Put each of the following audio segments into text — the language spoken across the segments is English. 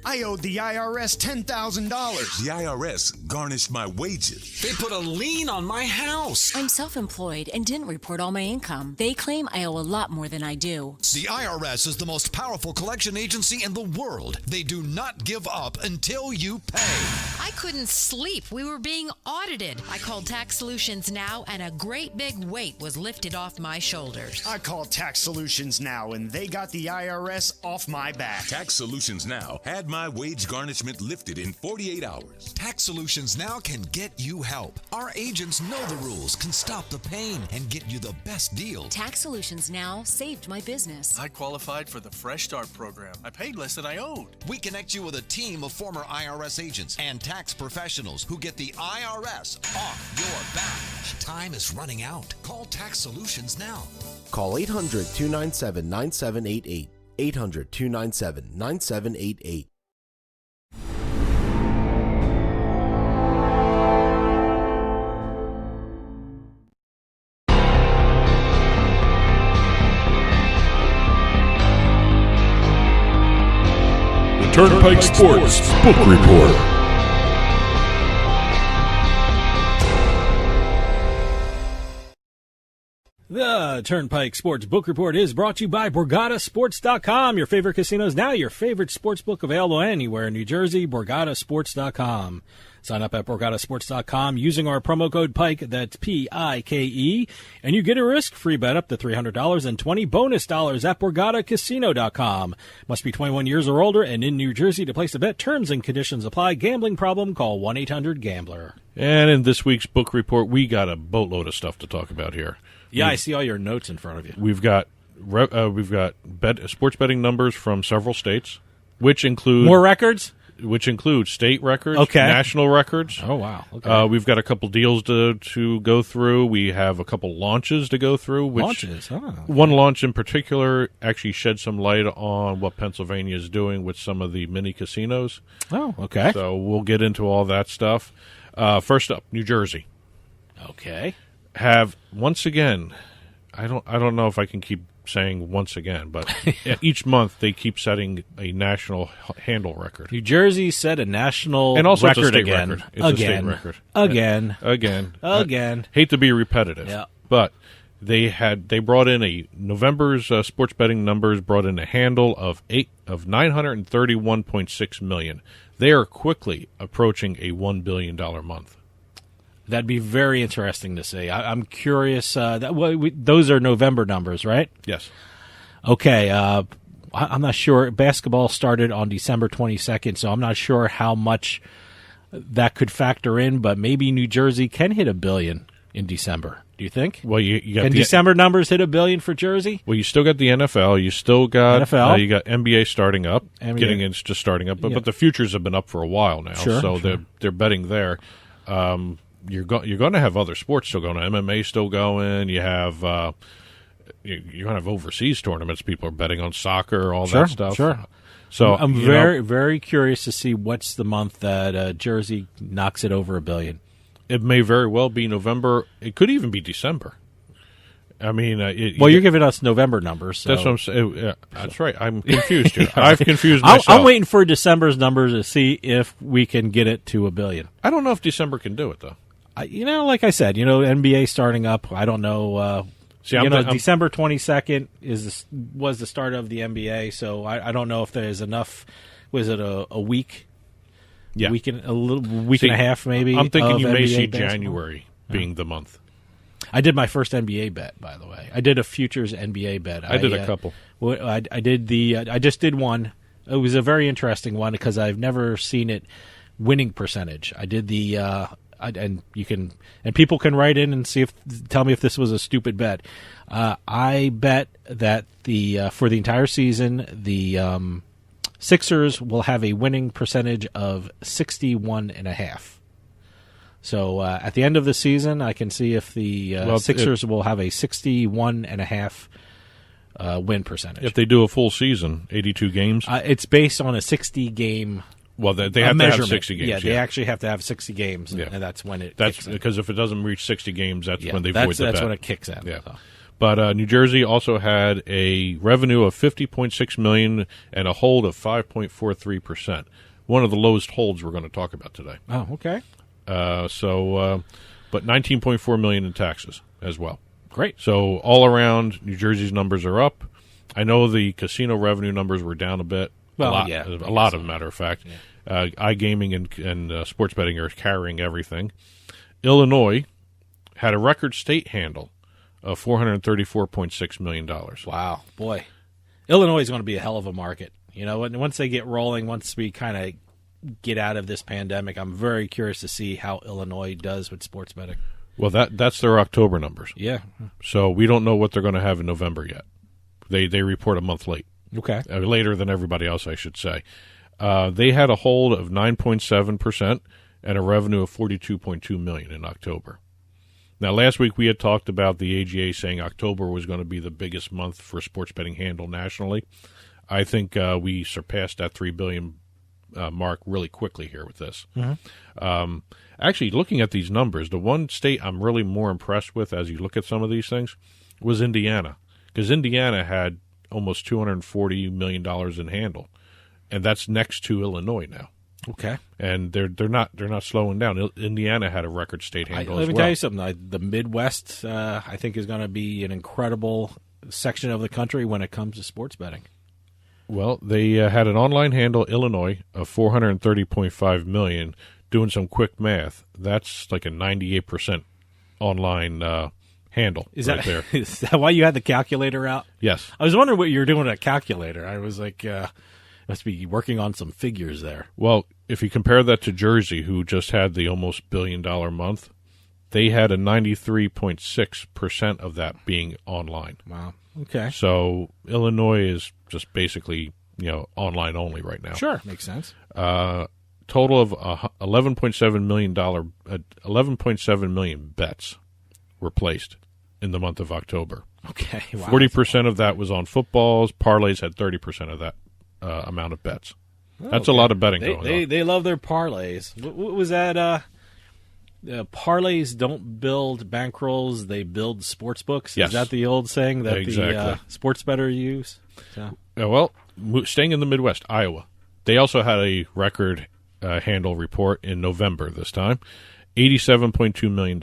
I owed the IRS $10,000. The IRS garnished my wages. They put a lien on my house. I'm self-employed and didn't report all my income. They claim I owe a lot more than I do. The IRS is the most powerful collection agency in the world. They do not give up until you pay. I couldn't sleep. We were being audited. I called Tax Solutions Now, and a great big weight was lifted off my shoulders. I called Tax Solutions Now, and they got the IRS off my back. Tax Solutions Now had my wage garnishment lifted in 48 hours. Tax Solutions Now can get you help. Our agents know the rules, can stop the pain, and get you the best deal. Tax Solutions Now saved my business. I qualified for the Fresh Start program. I paid less than I owed. We connect you with a team of former IRS agents and tax professionals who get the IRS off your back. Time is running out. Call Tax Solutions now. Call 800-297-9788. 800-297-9788. The Turnpike Sports Book Report. The Turnpike Sports Book Report is brought to you by BorgataSports.com. Your favorite casinos now, your favorite sports book available anywhere in New Jersey, BorgataSports.com. Sign up at BorgataSports.com using our promo code PIKE, that's P-I-K-E, and you get a risk-free bet up to $300 and 20 bonus dollars at BorgataCasino.com. Must be 21 years or older and in New Jersey to place a bet. Terms and conditions apply. Gambling problem? Call 1-800-GAMBLER. And in this week's book report, we got a boatload of stuff to talk about here. Yeah, I see all your notes in front of you. We've got sports betting numbers from several states, which include more records, which include state records, okay, national records. Oh wow! Okay. We've got a couple deals to go through. We have a couple launches to go through. Launches. Oh, okay. One launch in particular actually shed some light on what Pennsylvania is doing with some of the mini casinos. Oh, okay. So we'll get into all that stuff. First up, New Jersey. Okay. Have once again, I don't know if I can keep saying once again, but each month they keep setting a national handle record. New Jersey set a national and also record it's a state again. record. It's a state record. Again. Hate to be repetitive, yeah. But they brought in November's sports betting numbers brought in a handle of 931.6 million. They are quickly approaching a $1 billion month. That'd be very interesting to see. I'm curious. Those are November numbers, right? Yes. Okay. I'm not sure. Basketball started on December 22nd, so I'm not sure how much that could factor in, but maybe New Jersey can hit $1 billion in December. Do you think? Well, you got December numbers hit $1 billion for Jersey? Well, you still got the NFL. You still got NFL. You got NBA starting up. NBA. It's just starting up, but the futures have been up for a while now, so they're betting there. You're going to have other sports still going. MMA still going. You have you're going to have overseas tournaments. People are betting on soccer, all that stuff. Sure. So I'm very curious to see what's the month that Jersey knocks it over $1 billion. It may very well be November. It could even be December. I mean, you're giving us November numbers. So. That's what I'm saying. Yeah, that's right. I'm confused here. I've confused myself. I'm waiting for December's numbers to see if we can get it to $1 billion. I don't know if December can do it though. Like I said, NBA starting up. I don't know. December 22nd was the start of the NBA, so I don't know if there's enough. Was it a week? Yeah, week and a half maybe. I'm thinking you may see basketball. January being the month. I did my first NBA bet, by the way. I did a futures NBA bet. I did a couple. I did I just did one. It was a very interesting one because I've never seen it winning percentage. I did the and people can write in and tell me if this was a stupid bet. I bet that for the entire season the Sixers will have a winning percentage of 61.5. So at the end of the season, I can see if the Sixers will have a 61.5 win percentage. If they do a full season, 82 games, it's based on a 60-game. Well, they have to have 60 games. Yeah, they actually have to have 60 games, and that's when it. That's because if it doesn't reach 60 games, that's when they void the bet. That's when it kicks in. Yeah. So. But New Jersey also had a revenue of $50.6 million and a hold of 5.43%. One of the lowest holds we're going to talk about today. Oh, okay. But $19.4 million in taxes as well. Great. So all around, New Jersey's numbers are up. I know the casino revenue numbers were down a bit. Well, a lot, yeah, a lot of them, matter of fact. Yeah. iGaming and sports betting are carrying everything. Illinois had a record state handle of $434.6 million. Wow, boy. Illinois is going to be a hell of a market. You know, once they get rolling, once we kind of get out of this pandemic, I'm very curious to see how Illinois does with sports betting. Well, that's their October numbers. Yeah. So we don't know what they're going to have in November yet. They report a month late. Okay. Later than everybody else, I should say. They had a hold of 9.7% and a revenue of $42.2 million in October. Now, last week we had talked about the AGA saying October was going to be the biggest month for sports betting handle nationally. I think we surpassed that $3 billion mark really quickly here with this. Mm-hmm. Actually, looking at these numbers, the one state I'm really more impressed with as you look at some of these things was Indiana, because Indiana had almost $240 million in handle, and that's next to Illinois now. Okay, and they're not slowing down. Indiana had a record state handle. Let me tell you something. The Midwest, I think, is going to be an incredible section of the country when it comes to sports betting. Well, they had an online handle, Illinois, of $430.5 million. Doing some quick math, that's like a 98% online handle. Is right there? Is that why you had the calculator out? Yes. I was wondering what you were doing with a calculator. I was like, must be working on some figures there. Well, if you compare that to Jersey, who just had the almost $1 billion month, they had a 93.6% of that being online. Wow. Okay. So Illinois is just basically, online only right now. Sure. Makes sense. Total of $11.7 million bets were placed in the month of October. Okay. Wow. 40% of that was on footballs. Parlays had 30% of that amount of bets. That's a lot of betting going on. They love their parlays. What was that? Parlays don't build bankrolls; they build sports books. Yes. Is that the old saying that exactly. the sports better use? So. Well, staying in the Midwest, Iowa, they also had a record handle report in November this time, $87.2 million.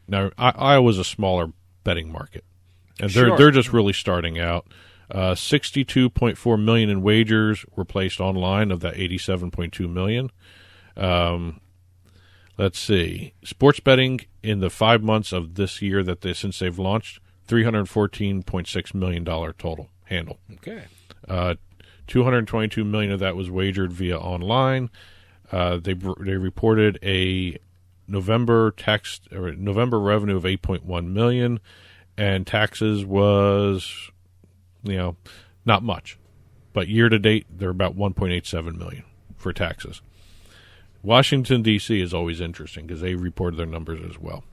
Now, Iowa's a smaller betting market, and they're just really starting out. $62.4 million in wagers were placed online of that $87.2 million. Let's see. Sports betting in the 5 months of this year since they've launched, $314.6 million total handle. Okay. $222 million of that was wagered via online. They reported a November revenue of $8.1 million, and taxes was, not much. But year to date, they're about $1.87 million for taxes. Washington, D.C. is always interesting because they reported their numbers as well.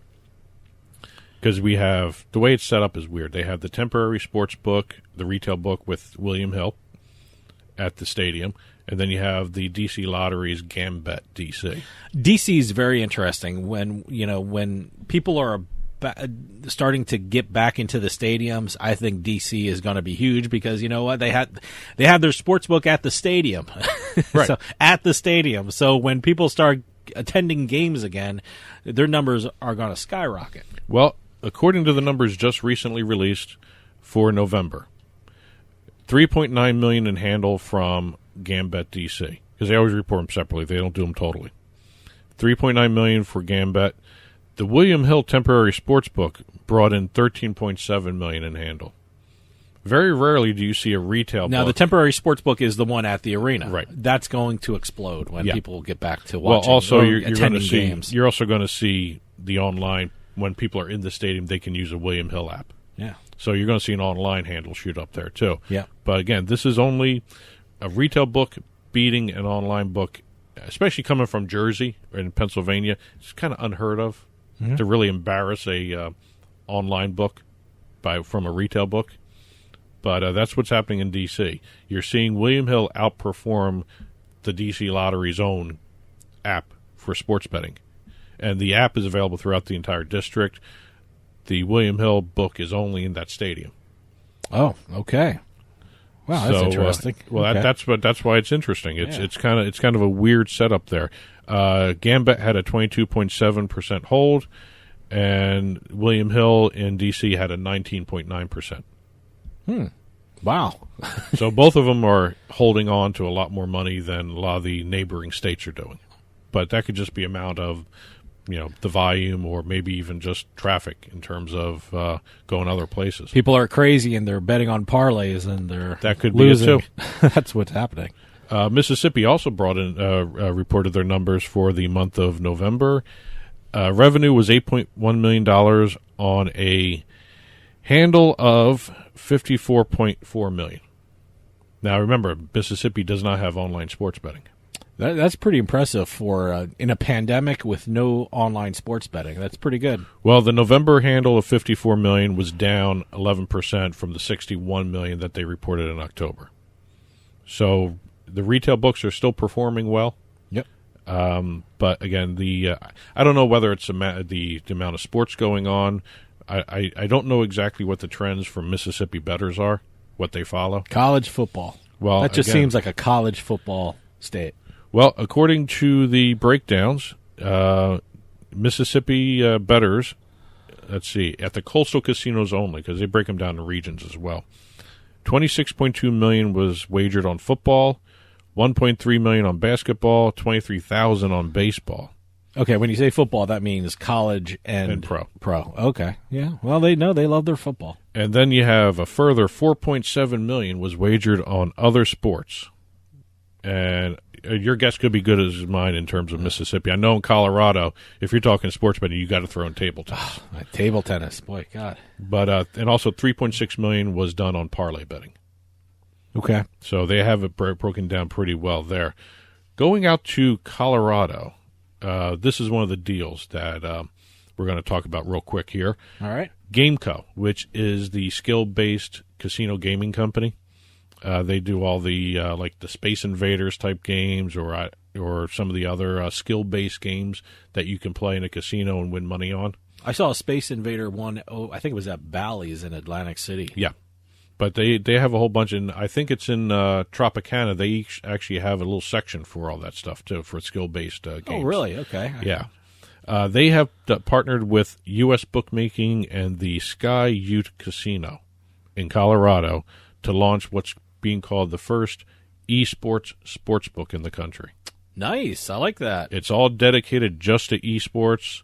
Because we have, the way it's set up is weird. They have the temporary sports book, the retail book with William Hill at the stadium, and then you have the D.C. Lottery's Gambit D.C. D.C. is very interesting when people are starting to get back into the stadiums. I think D.C. is going to be huge because you know what, they have their sports book at the stadium, right? So at the stadium, so when people start attending games again, their numbers are going to skyrocket. Well, according to the numbers just recently released for November, $3.9 million in handle from Gambit DC, because they always report them separately. They don't do them totally. $3.9 million for Gambit. The William Hill temporary sportsbook brought in $13.7 million in handle. Very rarely do you see a retail Now, book. the temporary sportsbook is the one at the arena. Right. That's going to explode when people get back to Well, watching also, or you're going to attending see games. you're also going to see the online, when people are in the stadium, they can use a William Hill app. Yeah. So you're going to see an online handle shoot up there too. Yeah. But again, this is only a retail book beating an online book, especially coming from Jersey or in Pennsylvania. It's kind of unheard of to really embarrass a online book from a retail book. But that's what's happening in D.C. You're seeing William Hill outperform the D.C. Lottery's own app for sports betting. And the app is available throughout the entire district. the William Hill book is only in that stadium. Oh, okay. Wow, that's interesting. Okay. That's why it's interesting. It's kind of a weird setup there. Gambit had a 22.7% hold, and William Hill in D.C. had a 19.9%. Wow. So both of them are holding on to a lot more money than a lot of the neighboring states are doing. But that could just be amount of, the volume, or maybe even just traffic in terms of going other places. People are crazy and they're betting on parlays and that could losing. Be it too. That's what's happening. Mississippi also reported their numbers for the month of November. Revenue was $8.1 million on a handle of $54.4 million. Now, remember, Mississippi does not have online sports betting. That's pretty impressive for in a pandemic with no online sports betting. That's pretty good. Well, the November handle of $54 million was down 11% from the $61 million that they reported in October. So the retail books are still performing well. Yep. But again, I don't know whether it's the amount of sports going on. I don't know exactly what the trends for Mississippi bettors are, what they follow. College football. Well, that just seems like a college football state. Well, according to the breakdowns, Mississippi bettors, let's see, at the coastal casinos only, because they break them down to regions as well, $26.2 million was wagered on football, $1.3 million on basketball, $23,000 on baseball. Okay, when you say football, that means college and pro. Pro. Okay, yeah. Well, they love their football. And then you have a further $4.7 million was wagered on other sports. And your guess could be good as mine in terms of Mississippi. I know in Colorado, if you're talking sports betting, you got to throw in table tennis. Table tennis, boy, God. But and also $3.6 million was done on parlay betting. Okay, so they have it broken down pretty well there. Going out to Colorado, this is one of the deals that we're going to talk about real quick here. All right, Gameco, which is the skill-based casino gaming company. They do all the like the Space Invaders type games, or some of the other skill-based games that you can play in a casino and win money on. I saw a Space Invader one. Oh, I think it was at Bally's in Atlantic City. Yeah, but they have a whole bunch, and I think it's in Tropicana. They actually have a little section for all that stuff too, for skill-based games. Oh, really? Okay. Yeah. They have partnered with U.S. Bookmaking and the Sky Ute Casino in Colorado to launch what's being called the first esports sportsbook in the country. Nice. I like that. It's all dedicated just to esports.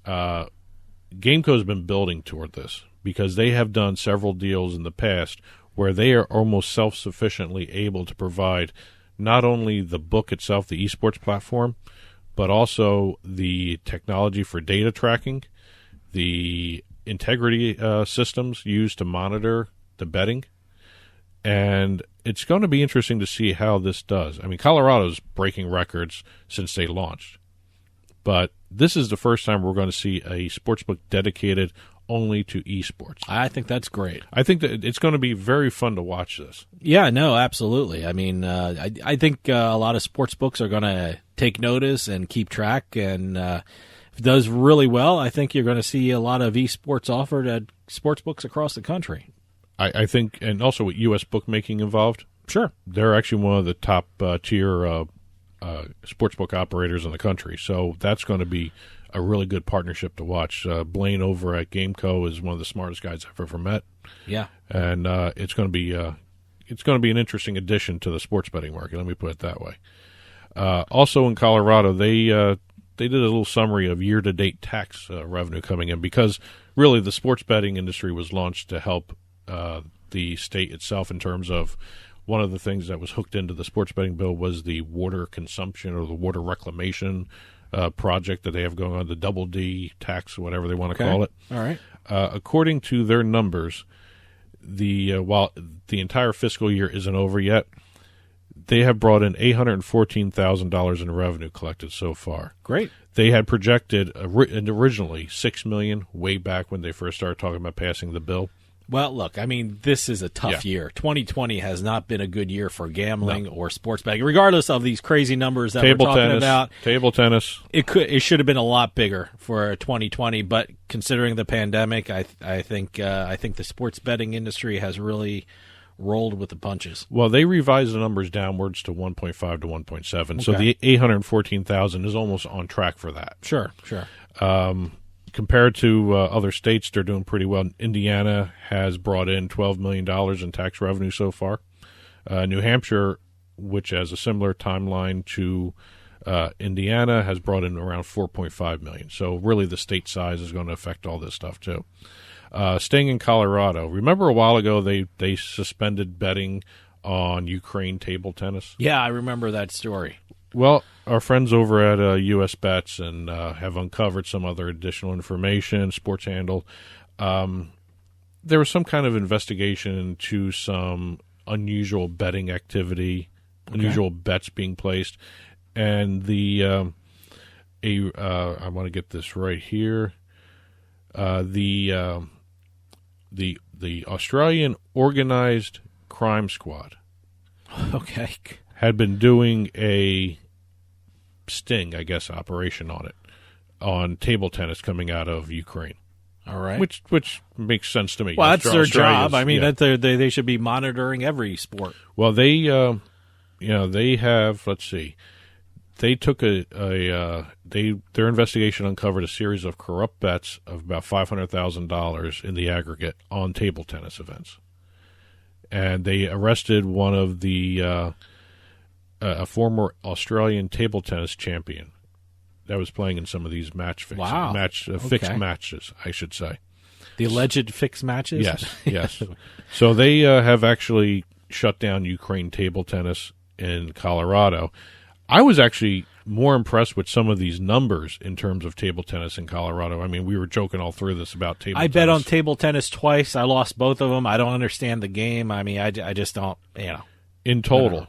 Gameco's been building toward this because they have done several deals in the past where they are almost self-sufficiently able to provide not only the book itself, the esports platform, but also the technology for data tracking, the integrity systems used to monitor the betting. And it's going to be interesting to see how this does. I mean, Colorado's breaking records since they launched. But this is the first time we're going to see a sportsbook dedicated only to esports. I think that's great. I think that it's going to be very fun to watch this. Yeah, no, absolutely. I mean, I think a lot of sports books are going to take notice and keep track. And if it does really well, I think you're going to see a lot of esports offered at sports books across the country. I think, and also with U.S. bookmaking involved. Sure. They're actually one of the top tier sportsbook operators in the country. So that's going to be a really good partnership to watch. Blaine over at Gameco is one of the smartest guys I've ever met. Yeah. And it's going to be an interesting addition to the sports betting market. Let me put it that way. Also in Colorado, they did a little summary of year-to-date tax revenue coming in because really the sports betting industry was launched to help the state itself in terms of one of the things that was hooked into the sports betting bill was the water consumption or the water reclamation project that they have going on, the double D tax, whatever they want to call it. All right. According to their numbers, while the entire fiscal year isn't over yet, they have brought in $814,000 in revenue collected so far. Great. They had projected originally $6 million way back when they first started talking about passing the bill. Well, look, I mean, this is a tough year. 2020 has not been a good year for gambling or sports betting, regardless of these crazy numbers that we're talking about. Table tennis. It should have been a lot bigger for 2020, but considering the pandemic, I think the sports betting industry has really rolled with the punches. Well, they revised the numbers downwards to 1.5 to 1.7, so the 814,000 is almost on track for that. Sure. Compared to other states, they're doing pretty well. Indiana has brought in $12 million in tax revenue so far. New Hampshire, which has a similar timeline to Indiana, has brought in around $4.5 million. So really the state size is going to affect all this stuff too. Staying in Colorado, remember a while ago they suspended betting on Ukraine table tennis? Yeah, I remember that story. Well, our friends over at US Bets and have uncovered some other additional information, Sports Handle. There was some kind of investigation into some unusual betting activity, unusual bets being placed, and I want to get this right here. The Australian Organized Crime Squad, had been doing a sting, I guess, operation on table tennis coming out of Ukraine. All right, which makes sense to me. Well, that's their job. I mean, they should be monitoring every sport. Well, they have. Let's see. They took their investigation uncovered a series of corrupt bets of about $500,000 in the aggregate on table tennis events, and they arrested one of the a former Australian table tennis champion that was playing in some of these fixed matches, I should say. The alleged fixed matches? Yes. So they have actually shut down Ukraine table tennis in Colorado. I was actually more impressed with some of these numbers in terms of table tennis in Colorado. I mean, we were joking all through this about table tennis. I bet on table tennis twice. I lost both of them. I don't understand the game. I mean, I just don't, In total,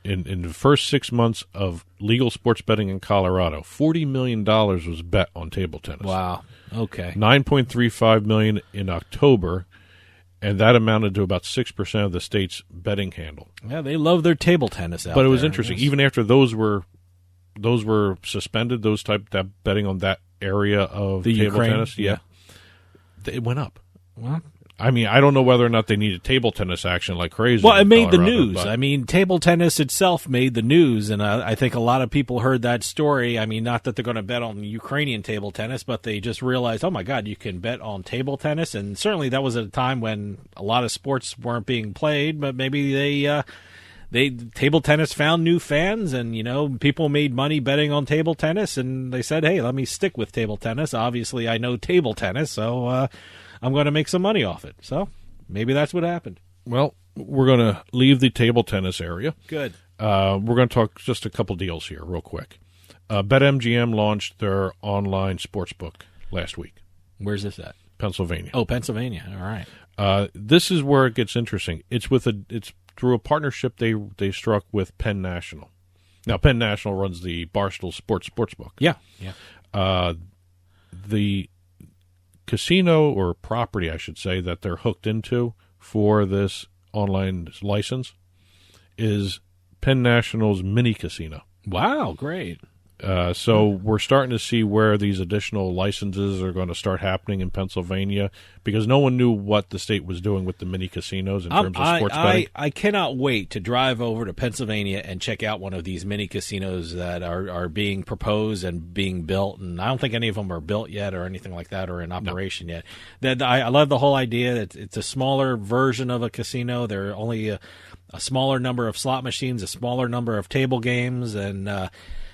in the first 6 months of legal sports betting in Colorado, $40 million was bet on table tennis. Wow. Okay. $9.35 million in October, and that amounted to about 6% of the state's betting handle. Yeah, they love their table tennis out there. But it was interesting. Even after those were suspended, that betting on that area of the table Ukraine, tennis, it went up. Well, I mean, I don't know whether or not they needed table tennis action like crazy. Well, it made the news. But I mean, table tennis itself made the news, and I think a lot of people heard that story. I mean, not that they're going to bet on Ukrainian table tennis, but they just realized, oh, my God, you can bet on table tennis. And certainly that was at a time when a lot of sports weren't being played, but maybe table tennis found new fans, and, people made money betting on table tennis, and they said, hey, let me stick with table tennis. Obviously, I know table tennis, so I'm going to make some money off it. So maybe that's what happened. Well, we're going to leave the table tennis area. Good. We're going to talk just a couple deals here real quick. BetMGM launched their online sportsbook last week. Where's this at? Pennsylvania. Oh, Pennsylvania. All right. This is where it gets interesting. It's through a partnership they struck with Penn National. Now, Penn National runs the Barstool Sportsbook. Yeah. The casino or property, I should say, that they're hooked into for this online license is Penn National's mini casino. Wow, great. So we're starting to see where these additional licenses are going to start happening in Pennsylvania because no one knew what the state was doing with the mini casinos in terms of sports betting. I cannot wait to drive over to Pennsylvania and check out one of these mini casinos that are being proposed and being built. And I don't think any of them are built yet or anything like that or in operation yet. I love the whole idea that it's a smaller version of a casino. There are only a smaller number of slot machines, a smaller number of table games, and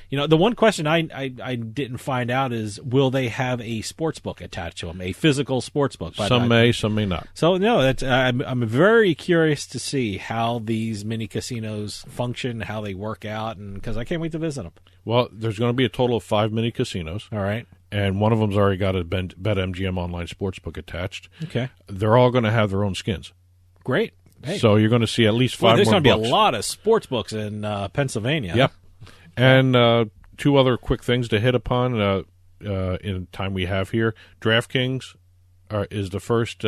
the one question I didn't find out is, will they have a sports book attached to them, a physical sports book? Some may, some may not. So, no, I'm very curious to see how these mini casinos function, how they work out, and because I can't wait to visit them. Well, there's going to be a total of 5 mini casinos. All right. And one of them's already got a BetMGM online sportsbook attached. Okay. They're all going to have their own skins. Great. Hey. So you're going to see at least 5 more there's going to be a lot of sports books in Pennsylvania. Yep. And 2 other quick things to hit upon in time we have here. DraftKings is the first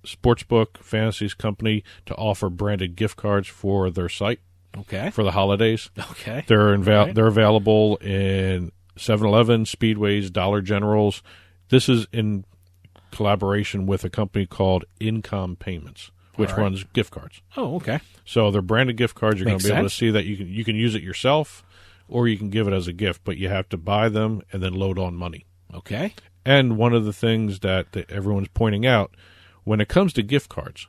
sportsbook fantasies company to offer branded gift cards for their site. Okay. For the holidays. Okay. They're available in 7-Eleven, Speedways, Dollar Generals. This is in collaboration with a company called Income Payments, which runs gift cards. Oh, okay. So they're branded gift cards. You're going Makes to be able to sense. see that you can use it yourself, or you can give it as a gift, but you have to buy them and then load on money. Okay. And one of the things that everyone's pointing out, when it comes to gift cards,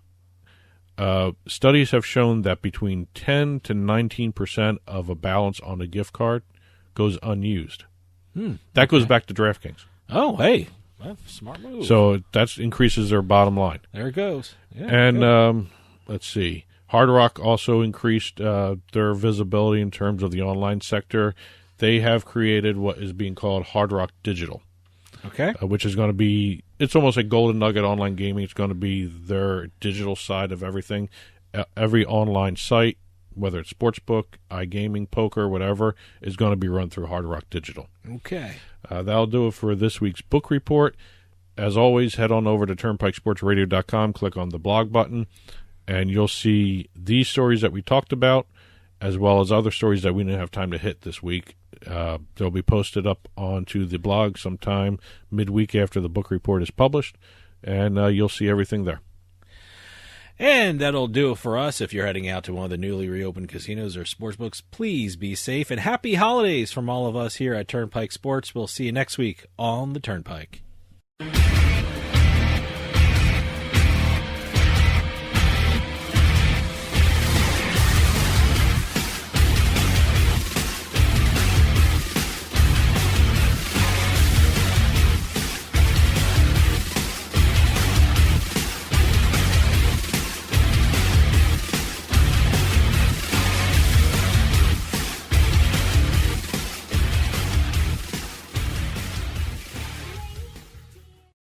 studies have shown that between 10 to 19% of a balance on a gift card goes unused. That goes back to DraftKings. Oh, hey. Well, smart move. So that increases their bottom line. There it goes. Yeah, and let's see. Hard Rock also increased their visibility in terms of the online sector. They have created what is being called Hard Rock Digital. Okay. Which is going to be, it's almost like Golden Nugget Online Gaming. It's going to be their digital side of everything. Every online site, whether it's sportsbook, iGaming, poker, whatever, is going to be run through Hard Rock Digital. Okay. That'll do it for this week's book report. As always, head on over to turnpikesportsradio.com, click on the blog button, and you'll see these stories that we talked about, as well as other stories that we didn't have time to hit this week. They'll be posted up onto the blog sometime midweek after the book report is published, and you'll see everything there. And that'll do it for us. If you're heading out to one of the newly reopened casinos or sportsbooks, please be safe, and happy holidays from all of us here at Turnpike Sports. We'll see you next week on the Turnpike.